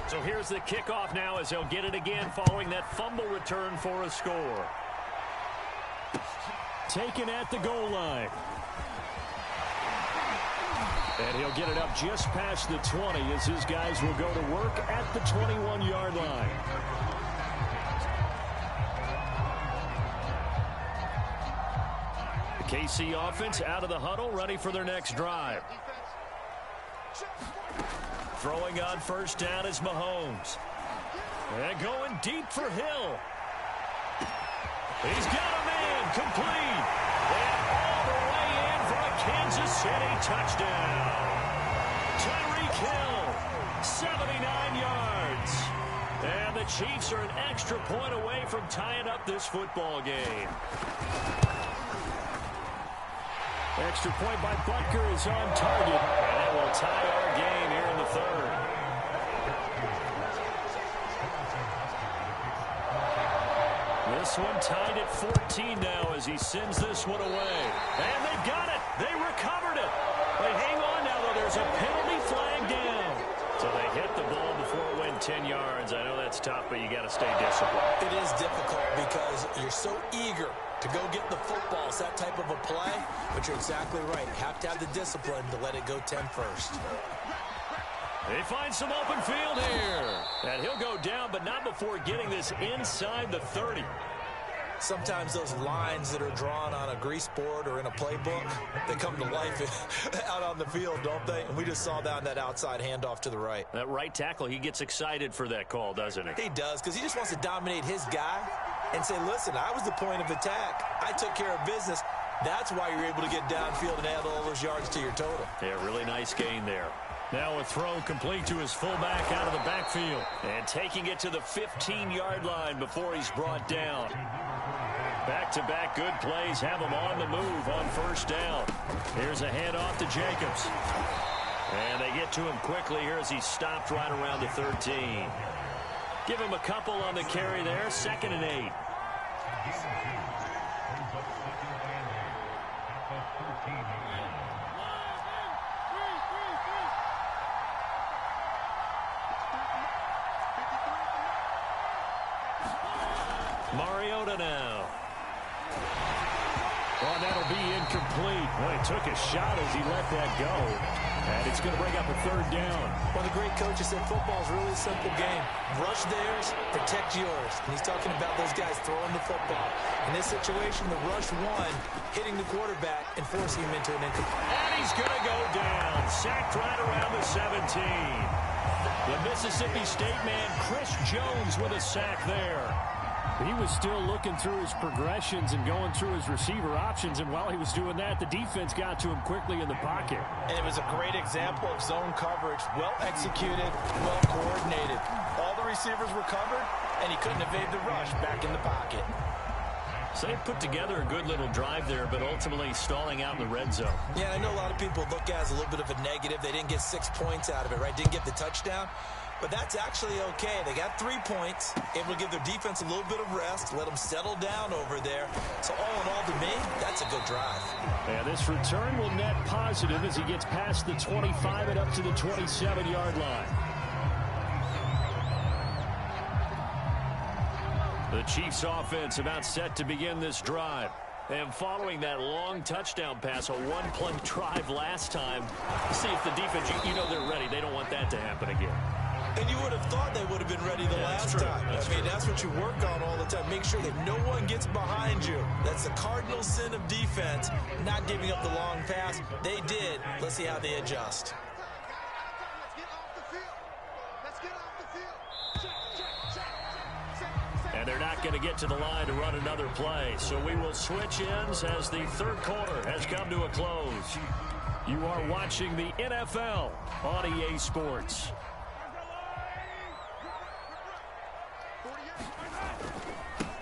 So here's the kickoff now as they'll get it again following that fumble return for a score. Taken at the goal line. And he'll get it up just past the 20 as his guys will go to work at the 21-yard line. The KC offense out of the huddle, ready for their next drive. Throwing on first down is Mahomes. And going deep for Hill. He's got a man complete. And all the way in for a Kansas City touchdown. Tyreek Hill, 79 yards. And the Chiefs are an extra point away from tying up this football game. Extra point by Butker is on target. And it will tie our game here in the third. This one tied at 14 now as he sends this one away. And they've got it. They recovered it. But hang on now, though. There's a penalty flag down. So they hit the ball before it went 10 yards. I know that's tough, but you got to stay disciplined. It is difficult because you're so eager to go get the football. It's that type of a play. But you're exactly right. You have to have the discipline to let it go 10 first. They find some open field here. And he'll go down, but not before getting this inside the 30. Sometimes those lines that are drawn on a grease board or in a playbook, they come to life out on the field, don't they? And we just saw down that outside handoff to the right. That right tackle, he gets excited for that call, doesn't he? He does, because he just wants to dominate his guy and say, listen, I was the point of attack. I took care of business. That's why you're able to get downfield and add all those yards to your total. Yeah, really nice gain there. Now a throw complete to his fullback out of the backfield. And taking it to the 15-yard line before he's brought down. Back-to-back good plays have him on the move on first down. Here's a handoff to Jacobs. And they get to him quickly here as he's stopped right around the 13. Give him a couple on the carry there. 2nd and 8. Mariota now. Well, that'll be incomplete. Well, he took a shot as he let that go. And it's going to bring up a 3rd down. Well, the great coach has said football is really a simple game. Rush theirs, protect yours. And he's talking about those guys throwing the football. In this situation, the rush one, hitting the quarterback and forcing him into an incomplete. And he's going to go down. Sacked right around the 17. The Mississippi State man, Chris Jones, with a sack there. He was still looking through his progressions and going through his receiver options, and while he was doing that, the defense got to him quickly in the pocket. And it was a great example of zone coverage, well executed, well coordinated. All the receivers were covered, and he couldn't evade the rush back in the pocket. So they put together a good little drive there, but ultimately stalling out in the red zone. Yeah, I know a lot of people look at it as a little bit of a negative. They didn't get 6 points out of it, right? Didn't get the touchdown. But that's actually okay. They got 3 points, able to give their defense a little bit of rest, let them settle down over there. So all in all, to me, that's a good drive. And this return will net positive as he gets past the 25 and up to the 27-yard line. The Chiefs offense about set to begin this drive. And following that long touchdown pass, a one-play drive last time, see if the defense, you know they're ready. They don't want that to happen again. And you would have thought they would have been ready the last time. That's what you work on all the time. Make sure that no one gets behind you. That's the cardinal sin of defense, not giving up the long pass. They did. Let's see how they adjust. And they're not going to get to the line to run another play. So we will switch ends as the third quarter has come to a close. You are watching the NFL on EA Sports.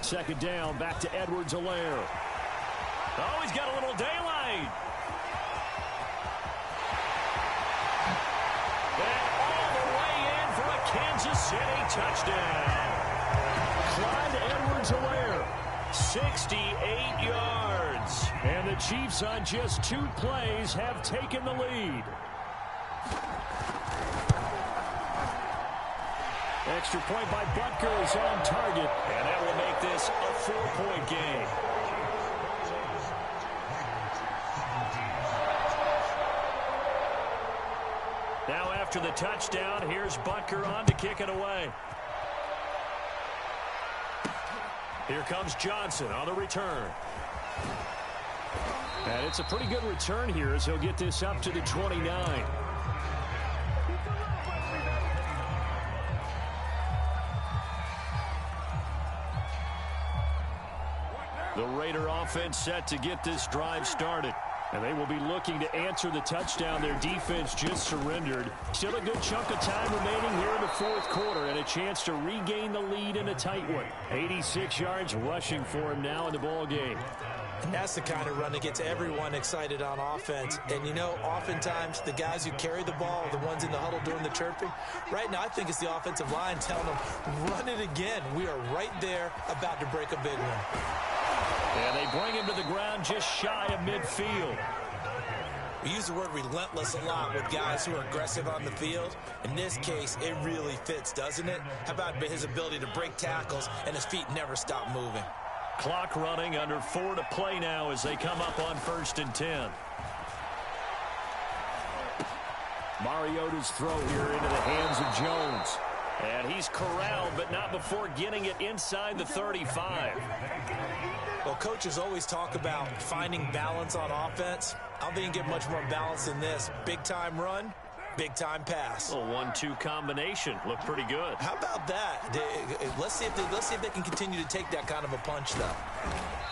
Second down, back to Edwards-Helaire. Oh, he's got a little daylight. And all the way in for a Kansas City touchdown. Clyde Edwards-Helaire, 68 yards. And the Chiefs on just 2 plays have taken the lead. Extra point by Butker is on target, and that will make this a 4-point game. Now after the touchdown, here's Butker on to kick it away. Here comes Johnson on the return. And it's a pretty good return here as he'll get this up to the 29. The Raider offense set to get this drive started. And they will be looking to answer the touchdown their defense just surrendered. Still a good chunk of time remaining here in the fourth quarter and a chance to regain the lead in a tight one. 86 yards rushing for him now in the ball game. And that's the kind of run that gets everyone excited on offense. And, you know, oftentimes the guys who carry the ball are the ones in the huddle doing the chirping. Right now, I think it's the offensive line telling them, run it again. We are right there about to break a big one. And they bring him to the ground just shy of midfield. We use the word relentless a lot with guys who are aggressive on the field. In this case, it really fits, doesn't it? How about his ability to break tackles and his feet never stop moving? Clock running, under 4 to play now as they come up on 1st and 10. Mariota's throw here into the hands of Jones. And he's corralled, but not before getting it inside the 35. Well, coaches always talk about finding balance on offense. I don't think you can get much more balance than this. Big-time run, big-time pass. A 1-2 combination. Looked pretty good. How about that? Let's see if they can continue to take that kind of a punch, though.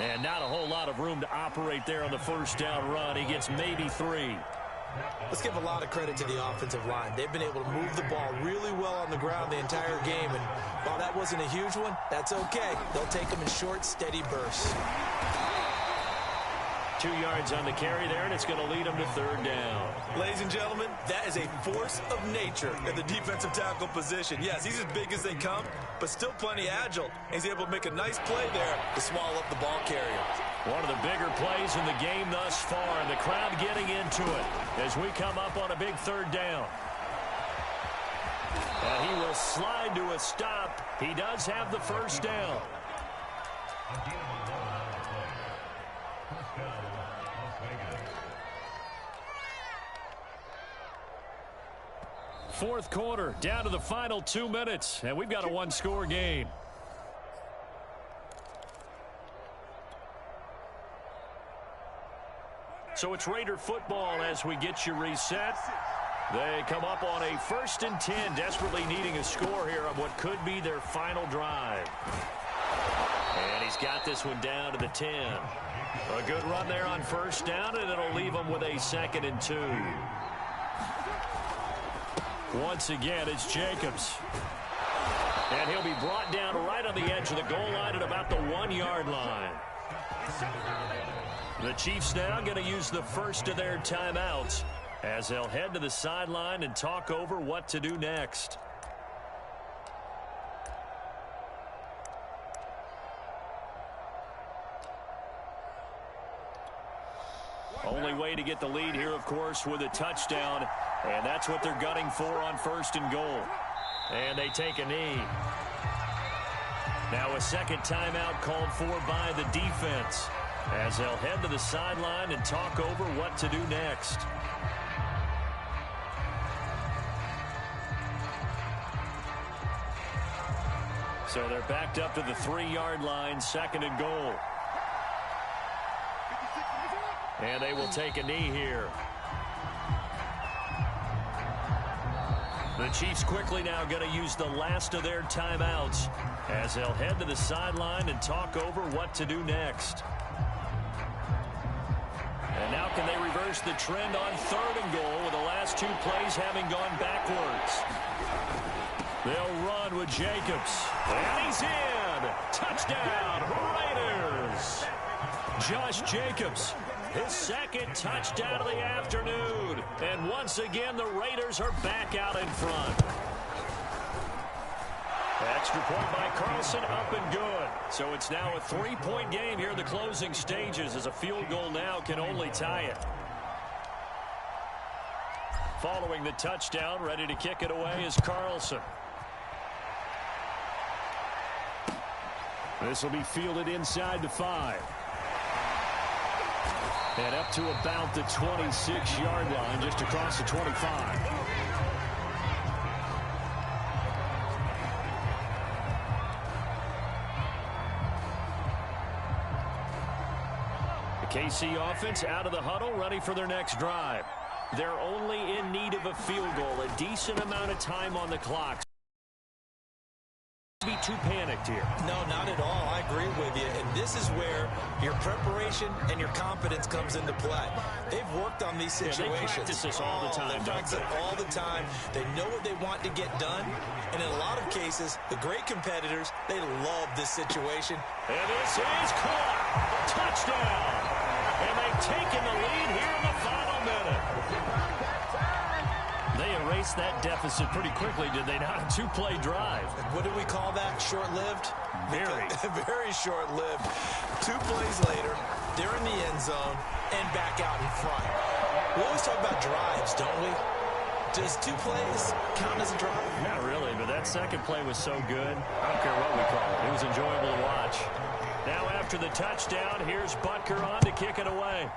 And not a whole lot of room to operate there on the first down run. He gets maybe 3. Let's give a lot of credit to the offensive line. They've been able to move the ball really well on the ground the entire game. And while that wasn't a huge one, that's okay. They'll take them in short, steady bursts. 2 yards on the carry there, and it's going to lead them to 3rd down. Ladies and gentlemen, that is a force of nature in the defensive tackle position. Yes, he's as big as they come, but still plenty agile. He's able to make a nice play there to swallow up the ball carrier. One of the bigger plays in the game thus far, and the crowd getting into it as we come up on a big 3rd down. And he will slide to a stop. He does have the first down. Fourth quarter, down to the final 2 minutes, and we've got a 1-score game. So it's Raider football as we get you reset. They come up on a 1st and 10, desperately needing a score here on what could be their final drive. And he's got this one down to the 10. A good run there on 1st down, and it'll leave them with a 2nd and 2. Once again, it's Jacobs. And he'll be brought down right on the edge of the goal line at about the 1-yard line. The Chiefs now going to use the first of their timeouts as they'll head to the sideline and talk over what to do next. Only way to get the lead here, of course, with a touchdown, and that's what they're gunning for on 1st and goal. And they take a knee. Now a 2nd timeout called for by the defense as they'll head to the sideline and talk over what to do next. So they're backed up to the 3-yard line, 2nd and goal. And they will take a knee here. The Chiefs quickly now going to use the last of their timeouts as they'll head to the sideline and talk over what to do next. And now can they reverse the trend on 3rd and goal with the last 2 plays having gone backwards? They'll run with Jacobs. And he's in! Touchdown, Raiders! Josh Jacobs, his 2nd touchdown of the afternoon. And once again, the Raiders are back out in front. Extra point by Carlson, up and good. So it's now a 3-point game here in the closing stages as a field goal now can only tie it. Following the touchdown, ready to kick it away is Carlson. This will be fielded inside the 5. And up to about the 26-yard line, just across the 25. The KC offense out of the huddle, ready for their next drive. They're only in need of a field goal, a decent amount of time on the clock. Be too panicked here. No, not at all. I agree with you. And this is where your preparation and your confidence comes into play. They've worked on these situations. Yeah, they practice this all the time. They practice it all the time. They know what they want to get done. And in a lot of cases, the great competitors, they love this situation. And this is caught. Touchdown. And they've taken the lead here in the final minute. They erased that deficit pretty quickly, did they not? A 2-play drive. What do we call that? Short-lived? Very. Very short-lived. 2 plays later, they're in the end zone and back out in front. We always talk about drives, don't we? Does 2 plays count as a drive? Not really, but that second play was so good. I don't care what we call it. It was enjoyable to watch. Now after the touchdown, here's Butker on to kick it away.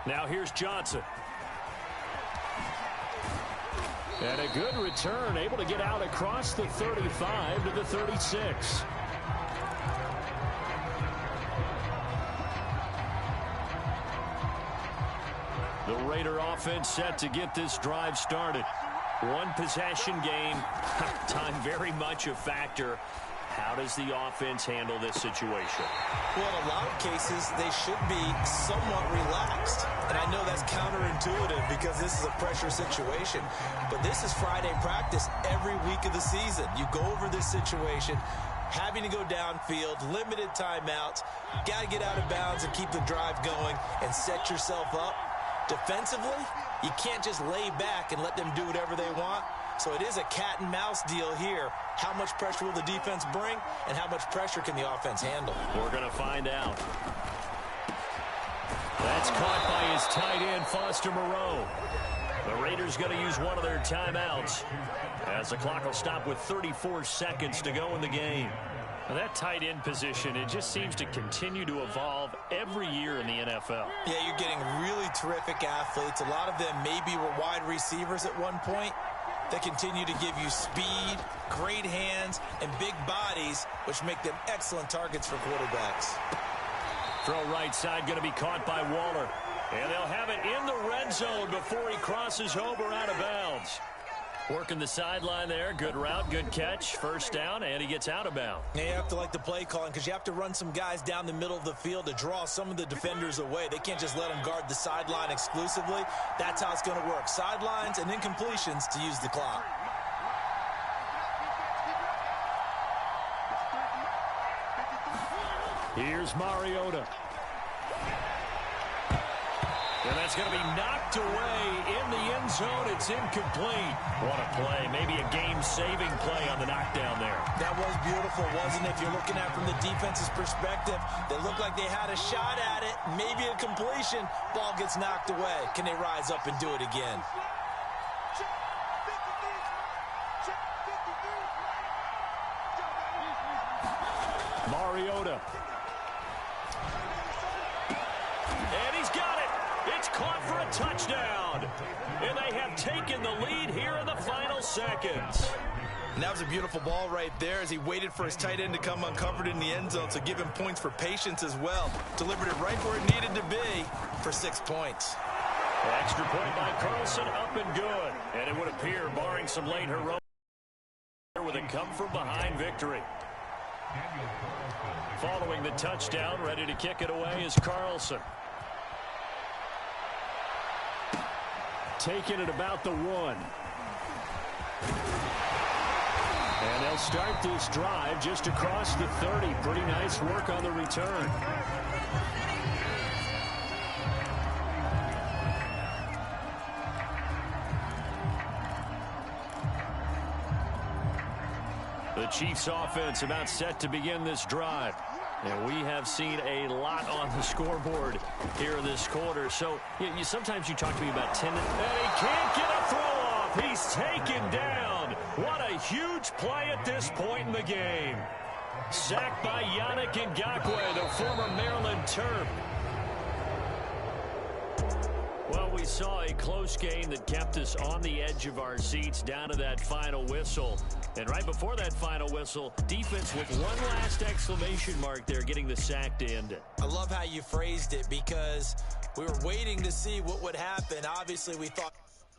Now here's Johnson. And a good return, able to get out across the 35 to the 36. The Raider offense set to get this drive started. 1 possession game. Time very much a factor. How does the offense handle this situation? Well, in a lot of cases, they should be somewhat relaxed. And I know that's counterintuitive because this is a pressure situation. But this is Friday practice every week of the season. You go over this situation, having to go downfield, limited timeouts, got to get out of bounds and keep the drive going and set yourself up. Defensively, you can't just lay back and let them do whatever they want. So it is a cat and mouse deal here. How much pressure will the defense bring, and how much pressure can the offense handle? We're going to find out. That's caught by his tight end, Foster Moreau. The Raiders going to use one of their timeouts as the clock will stop with 34 seconds to go in the game. Now that tight end position, it just seems to continue to evolve every year in the NFL. Yeah, you're getting really terrific athletes. A lot of them maybe were wide receivers at one point. They continue to give you speed, great hands, and big bodies, which make them excellent targets for quarterbacks. Throw right side going to be caught by Waller. And they'll have it in the red zone before he crosses over out of bounds. Working the sideline there. Good route, good catch. First down, and he gets out of bounds. Yeah, you have to like the play calling because you have to run some guys down the middle of the field to draw some of the defenders away. They can't just let them guard the sideline exclusively. That's how it's going to work. Sidelines and incompletions to use the clock. Here's Mariota. And that's going to be knocked away in the end zone. It's incomplete. What a play. Maybe a game-saving play on the knockdown there. That was beautiful, wasn't it? If you're looking at it from the defense's perspective, they looked like they had a shot at it. Maybe a completion. Ball gets knocked away. Can they rise up and do it again? Mariota. And he's got it. It's caught for a touchdown. And they have taken the lead here in the final seconds. And that was a beautiful ball right there as he waited for his tight end to come uncovered in the end zone. So give him points for patience as well. Delivered it right where it needed to be for 6 points. Extra point by Carlson, up and good. And it would appear, barring some late heroics, with a come-from-behind victory. Following the touchdown, ready to kick it away is Carlson. Taking it about the 1. And they'll start this drive just across the 30. Pretty nice work on the return. The Chiefs offense about set to begin this drive. And we have seen a lot on the scoreboard here in this quarter. So sometimes you talk to me about tendency. And he can't get a throw off. He's taken down. What a huge play at this point in the game. Sacked by Yannick Ngakoue, the former Maryland Terp. Well, we saw a close game that kept us on the edge of our seats down to that final whistle. And right before that final whistle, defense with one last exclamation mark there, getting the sack to end it. I love how you phrased it because we were waiting to see what would happen. Obviously, we thought